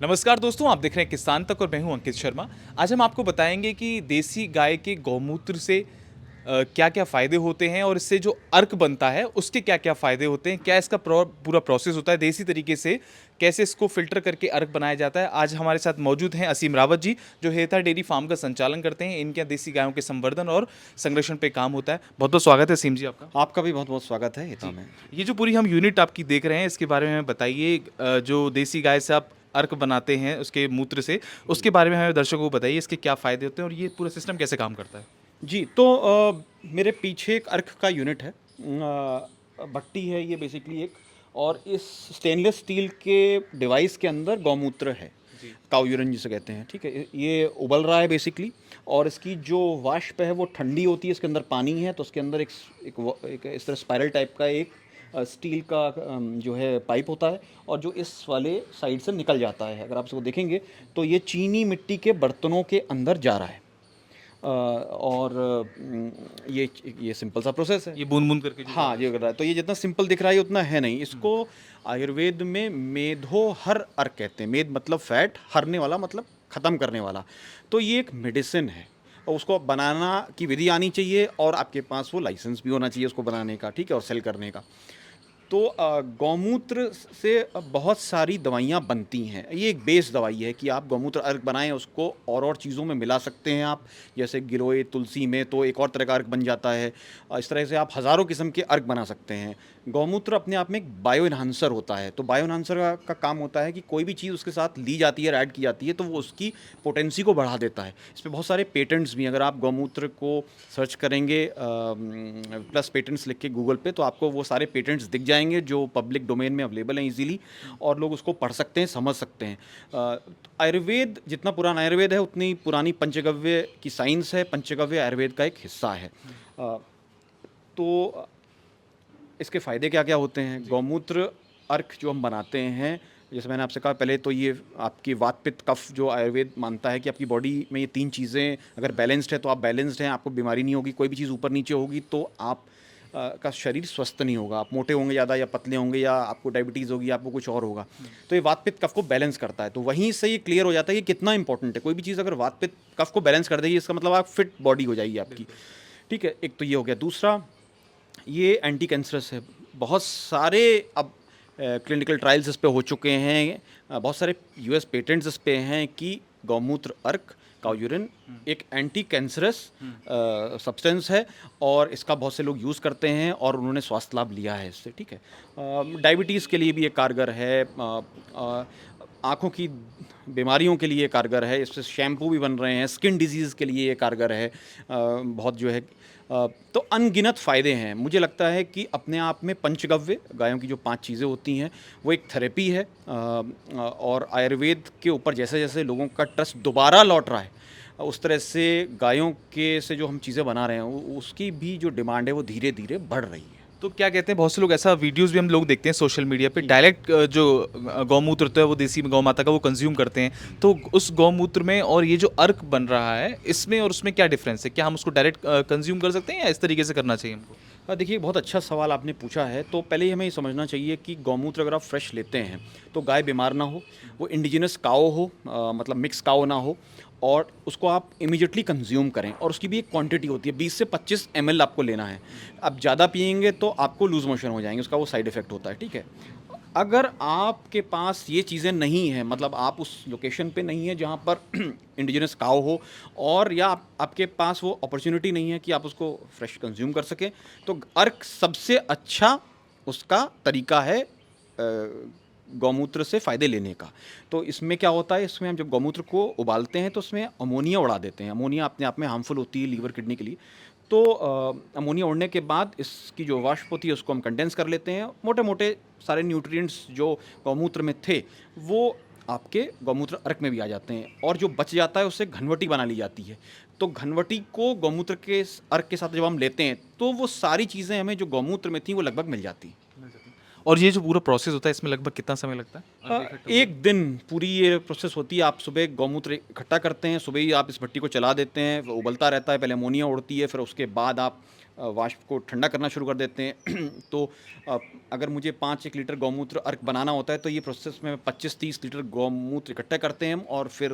नमस्कार दोस्तों, आप देख रहे हैं किसान तक और मैं हूं अंकित शर्मा। आज हम आपको बताएंगे कि देसी गाय के गौमूत्र से क्या-क्या फ़ायदे होते हैं और इससे जो अर्क बनता है उसके क्या-क्या फ़ायदे होते हैं, क्या इसका पूरा प्रोसेस होता है देसी तरीके से, कैसे इसको फ़िल्टर करके अर्क बनाया जाता है। आज हमारे साथ मौजूद हैं असीम रावत जी, जो हेता डेयरी फार्म का संचालन करते हैं। इनके यहाँ देसी गायों के संवर्धन और संरक्षण पे काम होता है। बहुत-बहुत स्वागत है असीम जी आपका। आपका भी बहुत-बहुत स्वागत है हिता जी, में। ये जो पूरी हम यूनिट आपकी देख रहे हैं इसके बारे में हमें बताइए। जो देसी गाय से आप अर्क बनाते हैं उसके मूत्र से, उसके बारे में हमें दर्शकों को बताइए, इसके क्या फ़ायदे होते हैं और ये पूरा सिस्टम कैसे काम करता है? जी, तो मेरे पीछे एक अर्क का यूनिट है। भट्टी है ये बेसिकली एक, और इस स्टेनलेस स्टील के डिवाइस के अंदर गौमूत्र है, जी। काऊ यूरिन जिसे कहते हैं, ठीक है? ये उबल रहा है बेसिकली, और इसकी जो वाष्प है वो ठंडी होती है, इसके अंदर पानी है, तो उसके अंदर एक इस तरह स्पाइरल टाइप का एक स्टील का जो है पाइप होता है, और जो इस वाले साइड से निकल जाता है। अगर आप इसको देखेंगे तो ये चीनी मिट्टी के बर्तनों के अंदर जा रहा है। और ये सिंपल सा प्रोसेस है। ये बूँद-बूँद करके जो जा हाँ, रहा है ये कर उसमें। रहा है, तो ये जितना सिंपल दिख रहा है ये उतना है नहीं। इसको आयुर्वेद में मेधोहर अर्क कहते हैं। मेद मतलब फैट, हरने वाला मतलब ख़त्म करने वाला। तो ये एक मेडिसिन है, और उसको बनाना की विधि आनी चाहिए, और आपके पास वो लाइसेंस भी होना चाहिए उसको बनाने का, ठीक है, और सेल करने का। तो गौमूत्र से बहुत सारी दवाइयाँ बनती हैं। ये एक बेस दवाई है कि आप गौमूत्र अर्क बनाएं, उसको और चीज़ों में मिला सकते हैं आप, जैसे गिलोय तुलसी में तो एक और तरह का अर्क बन जाता है। इस तरह से आप हज़ारों किस्म के अर्क बना सकते हैं। गौमूत्र अपने आप में एक बायो इन्हांसर होता है, तो बायो इन्हांसर का काम होता है कि कोई भी चीज़ उसके साथ ली जाती है, ऐड की जाती है, तो वो उसकी पोटेंसी को बढ़ा देता है। इस पे बहुत सारे पेटेंट्स भी हैं। अगर आप गौमूत्र को सर्च करेंगे प्लस पेटेंट्स लिख के गूगल पे, तो आपको वो सारे पेटेंट्स दिख जाएंगे जो पब्लिक डोमेन में अवेलेबल हैं इजीली, और लोग उसको पढ़ सकते हैं, समझ सकते हैं। आयुर्वेद जितना पुराना आयुर्वेद है उतनी पुरानी पंचगव्य की साइंस है। पंचगव्य आयुर्वेद का एक हिस्सा है। अ, तो इसके फ़ायदे क्या क्या होते हैं? जी। गौमूत्र अर्क जो हम बनाते हैं, जैसे मैंने आपसे कहा पहले, तो ये आपकी वात पित्त कफ, जो आयुर्वेद मानता है कि आपकी बॉडी में ये तीन चीज़ें अगर बैलेंस्ड है तो आप बैलेंस्ड हैं, आपको बीमारी नहीं होगी। कोई भी चीज़ ऊपर नीचे होगी तो आप का शरीर स्वस्थ नहीं होगा। आप मोटे होंगे ज़्यादा, या पतले होंगे, या आपको डायबिटीज़ होगी, आपको कुछ और होगा। तो ये वात पित्त कफ को बैलेंस करता है। तो वहीं से ये क्लियर हो जाता है कि कितना इंपॉर्टेंट है। कोई भी चीज़ अगर वात पित्त कफ को बैलेंस कर देगी, इसका मतलब आप फिट बॉडी हो जाएगी आपकी, बिल्कुल। ठीक है? एक तो ये हो गया। दूसरा, ये एंटी कैंसरस है। बहुत सारे अब क्लिनिकल ट्रायल्स इस पे हो चुके हैं। बहुत सारे यूएस पेटेंट्स इस पे हैं कि गौमूत्र अर्क, काऊ यूरिन, एक एंटी कैंसरस सब्सटेंस है, और इसका बहुत से लोग यूज़ करते हैं और उन्होंने स्वास्थ्य लाभ लिया है इससे, ठीक है? डायबिटीज़ के लिए भी ये कारगर है। आँखों की बीमारियों के लिए कारगर है। इससे शैम्पू भी बन रहे हैं। स्किन डिजीज़ के लिए ये कारगर है। बहुत जो है तो अनगिनत फ़ायदे हैं। मुझे लगता है कि अपने आप में पंचगव्य, गायों की जो 5 चीज़ें होती हैं, वो एक थेरेपी है। और आयुर्वेद के ऊपर जैसे-जैसे लोगों का ट्रस्ट दोबारा लौट रहा है, उस तरह से गायों के से जो हम चीज़ें बना रहे हैं, उसकी भी जो डिमांड है वो धीरे-धीरे बढ़ रही है। तो क्या कहते हैं, बहुत से लोग ऐसा वीडियोज़ भी हम लोग देखते हैं सोशल मीडिया पे, जी। डायरेक्ट जो गौमूत्र होता है वो देसी गौ माता का वो कंज़्यूम करते हैं। तो उस गौमूत्र में और ये जो अर्क बन रहा है, इसमें और उसमें क्या डिफ़रेंस है? क्या हम उसको डायरेक्ट कंज़्यूम कर सकते हैं या इस तरीके से करना चाहिए हमको? देखिए, बहुत अच्छा सवाल आपने पूछा है। तो पहले ही हमें ये समझना चाहिए कि गौमूत्र अगर आप फ्रेश लेते हैं तो गाय बीमार ना हो, वो इंडिजिनस काओ हो, मतलब मिक्स काओ ना हो, और उसको आप इमीडिएटली कंज्यूम करें। और उसकी भी एक क्वांटिटी होती है, 20 से 25 ml आपको लेना है। आप ज़्यादा पिएंगे तो आपको लूज़ मोशन हो जाएंगे, उसका वो साइड इफ़ेक्ट होता है, ठीक है? अगर आपके पास ये चीज़ें नहीं हैं, मतलब आप उस लोकेशन पे नहीं है जहाँ पर इंडिजिनस काऊ हो, और या आपके पास वो अपॉर्चुनिटी नहीं है कि आप उसको फ्रेश कंज्यूम कर सकें, तो अर्क सबसे अच्छा उसका तरीका है गौमूत्र से फ़ायदे लेने का। तो इसमें क्या होता है, इसमें हम जब गौमूत्र को उबालते हैं तो उसमें अमोनिया उड़ा देते हैं। अमोनिया अपने आप में हार्मफुल होती है लीवर किडनी के लिए। तो अमोनिया उड़ने के बाद इसकी जो वाष्प होती है उसको हम कंडेंस कर लेते हैं। मोटे-मोटे सारे न्यूट्रिएंट्स जो गौमूत्र में थे वो आपके गौमूत्र अर्क में भी आ जाते हैं, और जो बच जाता है उससे घनवटी बना ली जाती है। तो घनवटी को गौमूत्र के अर्क के साथ जब हम लेते हैं तो वो सारी चीज़ें हमें जो गौमूत्र में थी वो लगभग मिल जाती हैं। और ये जो पूरा प्रोसेस होता है इसमें लगभग कितना समय लगता है? अर्क इकट्ठा होने में? एक दिन पूरी ये प्रोसेस होती है। आप सुबह गौमूत्र इकट्ठा करते हैं, सुबह ही आप इस भट्टी को चला देते हैं, वो उबलता रहता है, पहले अमोनिया उड़ती है, फिर उसके बाद आप वाष्प को ठंडा करना शुरू कर देते हैं। तो अगर मुझे 5-1 लीटर गौमूत्र अर्क बनाना होता है तो ये प्रोसेस में 25-30 लीटर गौमूत्र इकट्ठा करते हैं हम, और फिर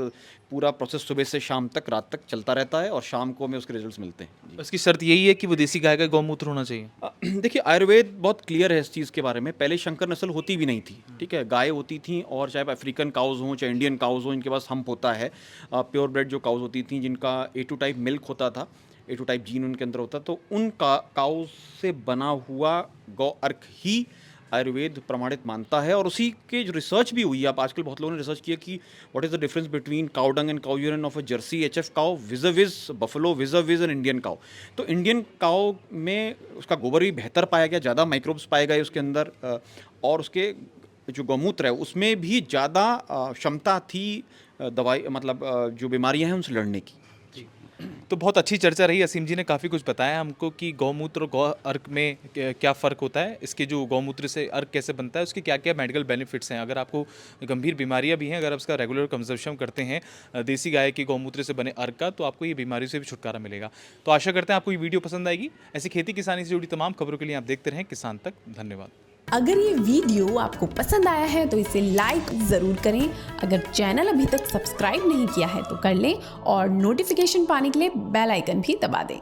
पूरा प्रोसेस सुबह से शाम तक, रात तक चलता रहता है और शाम को हमें उसके रिजल्ट्स मिलते हैं। उसकी शर्त यही है कि वो देसी गाय का गौमूत्र होना चाहिए। देखिए, आयुर्वेद बहुत क्लियर है इस चीज़ के बारे में। पहले शंकर नस्ल होती भी नहीं थी, ठीक है, गाय होती थी, और चाहे अफ्रीकन काउज हों चाहे इंडियन काउज हों, इनके पास हम्प होता है। प्योर ब्रेड जो काउज होती थी जिनका A2 टाइप मिल्क होता था, A2 टाइप जीन उनके अंदर होता, तो उन काउज से बना हुआ गौ अर्क ही आयुर्वेद प्रमाणित मानता है। और उसी के जो रिसर्च भी हुई है, अब आजकल बहुत लोगों ने रिसर्च किया कि what is the difference between cow dung and cow urine of a Jersey HF cow विज़ buffalo विज़ an Indian cow. तो इंडियन काउ में उसका गोबर भी बेहतर पाया गया, ज़्यादा माइक्रोब्स पाए गए उसके अंदर, और उसके जो गौमूत्र है उसमें भी ज़्यादा क्षमता थी दवाई, मतलब जो बीमारियां हैं उनसे लड़ने की। तो बहुत अच्छी चर्चा रही। असीम जी ने काफ़ी कुछ बताया हमको कि गौमूत्र और गौ अर्क में क्या फ़र्क होता है, इसके जो गौमूत्र से अर्क कैसे बनता है, उसके क्या क्या मेडिकल बेनिफिट्स हैं। अगर आपको गंभीर बीमारियां भी हैं, अगर आप इसका रेगुलर कंजप्शन करते हैं देसी गाय के गौमूत्र से बने अर्क का, तो आपको ये बीमारी से भी छुटकारा मिलेगा। तो आशा करते हैं आपको ये वीडियो पसंद आएगी। ऐसी खेती किसानी से जुड़ी तमाम खबरों के लिए आप देखते रहें किसान तक। धन्यवाद। अगर ये वीडियो आपको पसंद आया है तो इसे लाइक ज़रूर करें। अगर चैनल अभी तक सब्सक्राइब नहीं किया है तो कर लें, और नोटिफिकेशन पाने के लिए बेल आइकन भी दबा दें।